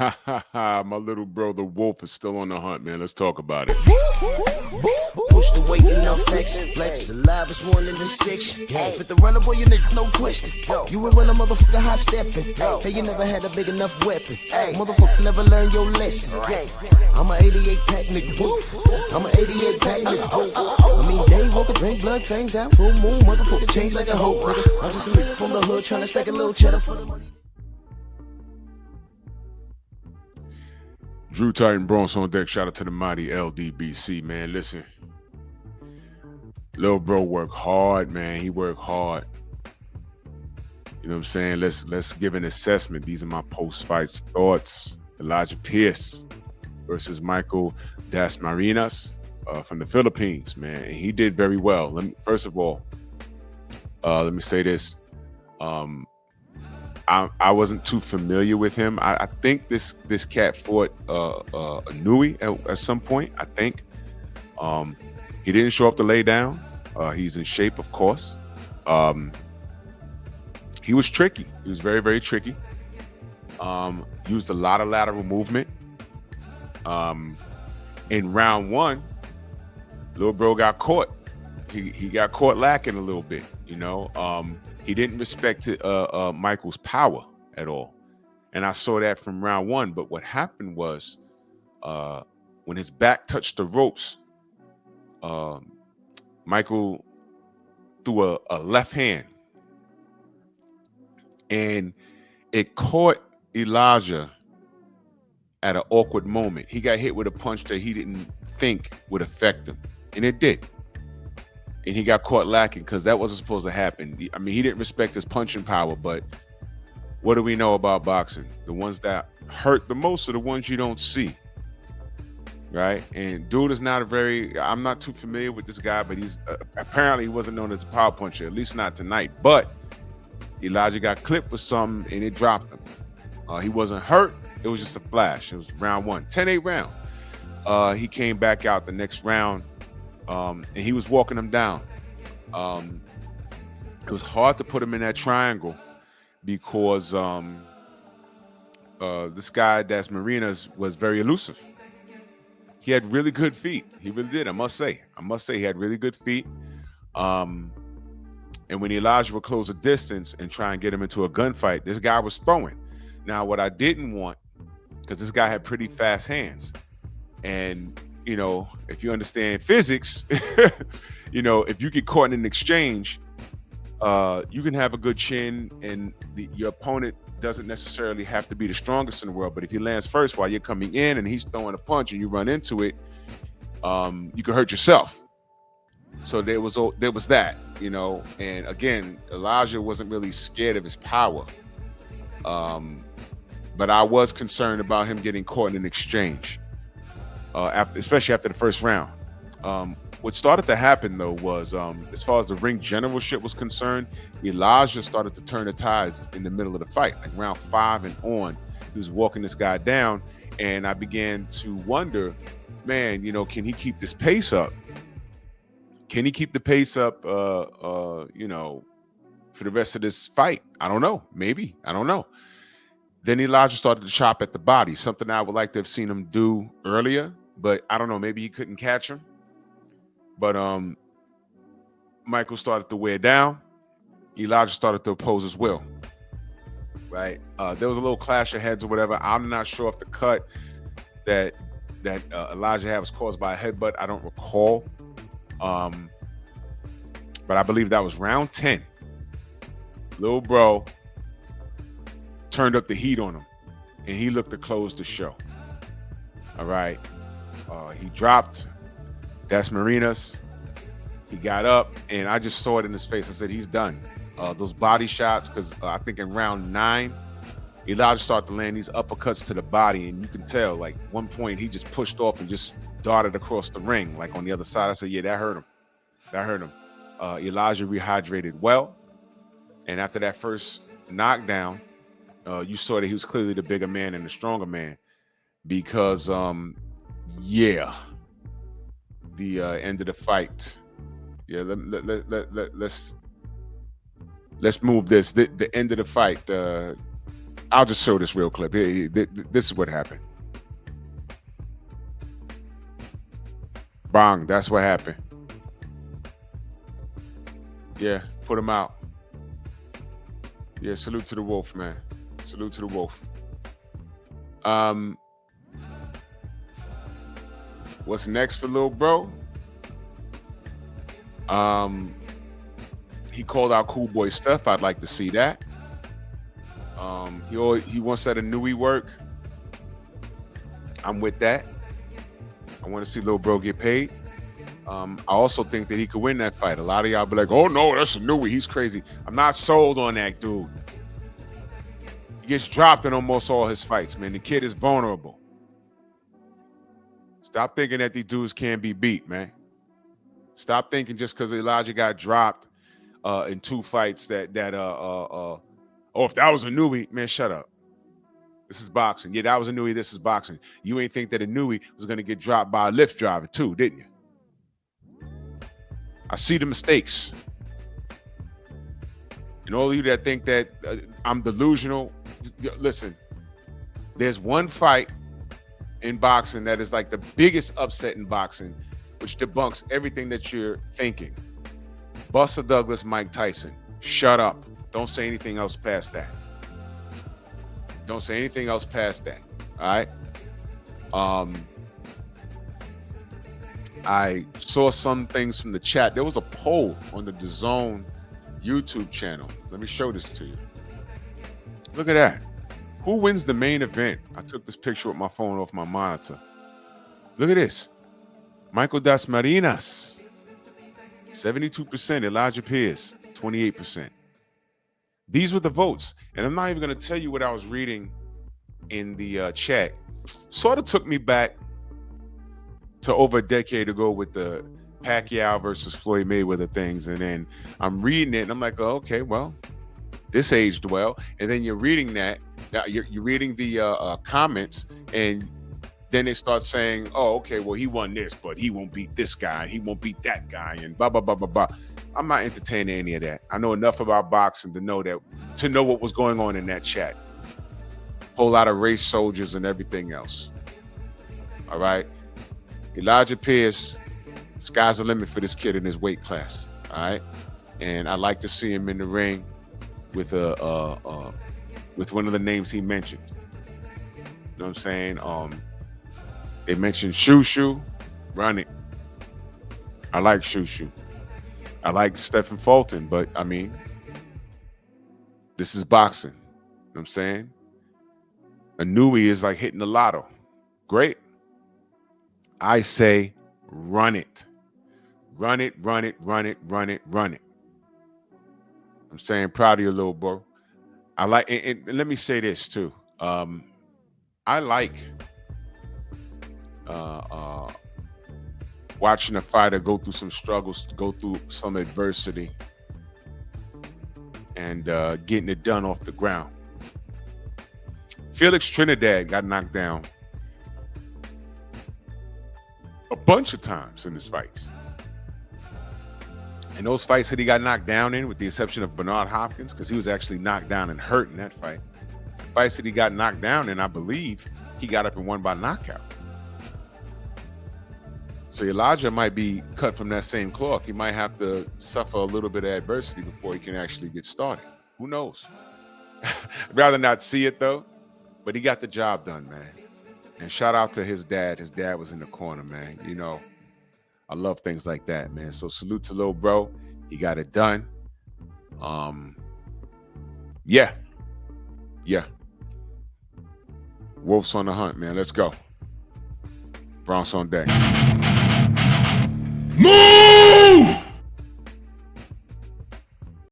Ha ha ha! My little bro, the wolf, is still on the hunt, man. Let's talk about it. Push the weight in no flex. Flex the live is one in the six. Fit the runner, boy, you nigga, no question. You will run a motherfucker high stepping. Hey, you never had a big enough weapon. Motherfucker never learned your lesson. I'm a 88 pack nigga. I'm a 88 pack nigga. I mean, day walker, drink blood, fangs out, full moon, motherfucker change like a hoe. I'm just a nigga from the hood trying to stack a little cheddar for the money. Drew Titan Bronx on deck. Shout out to the mighty LDBC, man. Listen, little bro worked hard, man. He worked hard. You know what I'm saying? Let's give an assessment. These are my post-fight thoughts. Elijah Pierce versus Michael Dasmarinas from the Philippines, man. And he did very well. First of all, let me say this. I wasn't too familiar with him. I think this cat fought Nui at some point. I think he didn't show up to lay down. He's in shape, of course. He was tricky. He was very, very tricky. Used a lot of lateral movement. In round one, little bro got caught. He got caught lacking a little bit, you know. He didn't respect Michael's power at all. And I saw that from round one. But what happened was when his back touched the ropes, Michael threw a left hand. And it caught Elijah at an awkward moment. He got hit with a punch that he didn't think would affect him. And it did. And he got caught lacking because that wasn't supposed to happen. I mean, he didn't respect his punching power, but what do we know about boxing? The ones that hurt the most are the ones you don't see, right? And dude is not I'm not too familiar with this guy, but he's apparently he wasn't known as a power puncher, at least not tonight. But Elijah got clipped with something and it dropped him. He wasn't hurt. It was just a flash. It was round one, 10-8 round. He came back out the next round. And he was walking him down. It was hard to put him in that triangle because this guy, Dasmarinas, was very elusive. He had really good feet. He really did, I must say. He had really good feet. And when Elijah would close a distance and try and get him into a gunfight, this guy was throwing. Now, what I didn't want, because this guy had pretty fast hands, and you know, if you understand physics, you know, if you get caught in an exchange, you can have a good chin and your opponent doesn't necessarily have to be the strongest in the world. But if he lands first while you're coming in and he's throwing a punch and you run into it, you can hurt yourself. So there was that, you know, and again, Elijah wasn't really scared of his power. But I was concerned about him getting caught in an exchange. Especially after the first round. What started to happen though was, as far as the ring generalship was concerned, Elijah started to turn the tides in the middle of the fight. Like round 5 and on, he was walking this guy down, and I began to wonder, man, you know, can he keep this pace up? Can he keep the pace up, you know, for the rest of this fight? I don't know. Maybe. I don't know. Then Elijah started to chop at the body, something I would like to have seen him do earlier, but I don't know, maybe he couldn't catch him. But Michael started to wear down. Elijah started to oppose as well, right? There was a little clash of heads or whatever. I'm not sure if the cut that Elijah had was caused by a headbutt. I don't recall. But I believe that was round 10. Little bro turned up the heat on him, and he looked to close the show. All right. He dropped Dasmarinas. He got up, and I just saw it in his face. I said, he's done. Those body shots, because I think in round 9, Elijah started to land these uppercuts to the body, and you can tell, like, one point he just pushed off and just darted across the ring, like on the other side. I said, yeah, that hurt him. That hurt him. Elijah rehydrated well, and after that first knockdown, you saw that he was clearly the bigger man and the stronger man, because yeah, the end of the fight. Yeah, let's move this. The end of the fight. I'll just show this real clip. This is what happened. Bang, that's what happened. Yeah, put him out. Yeah, salute to the wolf, man. Salute to the wolf. What's next for Lil Bro? He called out Cool Boy stuff. I'd like to see that. He wants that Anui work. I'm with that. I want to see Lil Bro get paid. I also think that he could win that fight. A lot of y'all be like, oh no, that's Anui. He's crazy. I'm not sold on that dude. He gets dropped in almost all his fights, man. The kid is vulnerable. Stop thinking that these dudes can't be beat, man. Stop thinking just because Elijah got dropped in 2 fights that if that was Anui, man, shut up. This is boxing. Yeah, that was Anui. This is boxing. You ain't think that Anui was going to get dropped by a Lyft driver too, didn't you? I see the mistakes. And all of you that think that I'm delusional, listen, there's one fight in boxing that is like the biggest upset in boxing, which debunks everything that you're thinking. Buster Douglas, Mike Tyson. Shut up. Don't say anything else past that. Don't say anything else past that. All right. I saw some things from the chat. There was a poll on the DAZN YouTube channel. Let me show this to you. Look at that. Who wins the main event? I took this picture with my phone off my monitor. Look at this. Michael Dasmarinas, 72%. Elijah Pierce, 28%. These were the votes. And I'm not even going to tell you what I was reading in the chat. Sort of took me back to over a decade ago with the Pacquiao versus Floyd Mayweather things. And then I'm reading it and I'm like, oh, okay, well, this aged well. And then you're reading that. Now you're reading the comments, and then they start saying, oh, okay, well, he won this, but he won't beat this guy. He won't beat that guy, and blah, blah, blah, blah, blah. I'm not entertaining any of that. I know enough about boxing to know what was going on in that chat. Whole lot of race soldiers and everything else. All right. Elijah Pierce, sky's the limit for this kid in his weight class. All right. And I like to see him in the ring with with one of the names he mentioned. You know what I'm saying? They mentioned Shushu, run it. I like Shushu. I like Stephen Fulton, but I mean, this is boxing. You know what I'm saying? Anui is like hitting the lotto. Great. I say run it. Run it, run it, run it, run it, run it. I'm saying proud of you, little bro. I like, and let me say this too. I like watching a fighter go through some struggles, go through some adversity, and getting it done off the ground. Felix Trinidad got knocked down a bunch of times in his fights. And those fights that he got knocked down in, with the exception of Bernard Hopkins, because he was actually knocked down and hurt in that fight. The fights that he got knocked down in, I believe he got up and won by knockout. So Elijah might be cut from that same cloth. He might have to suffer a little bit of adversity before he can actually get started. Who knows? I'd rather not see it though, but he got the job done, man. And shout out to his dad. His dad was in the corner, man. You know, I love things like that, man. So salute to Lil Bro. He got it done. Yeah. Wolves on the hunt, man. Let's go. Bronx on deck. Move!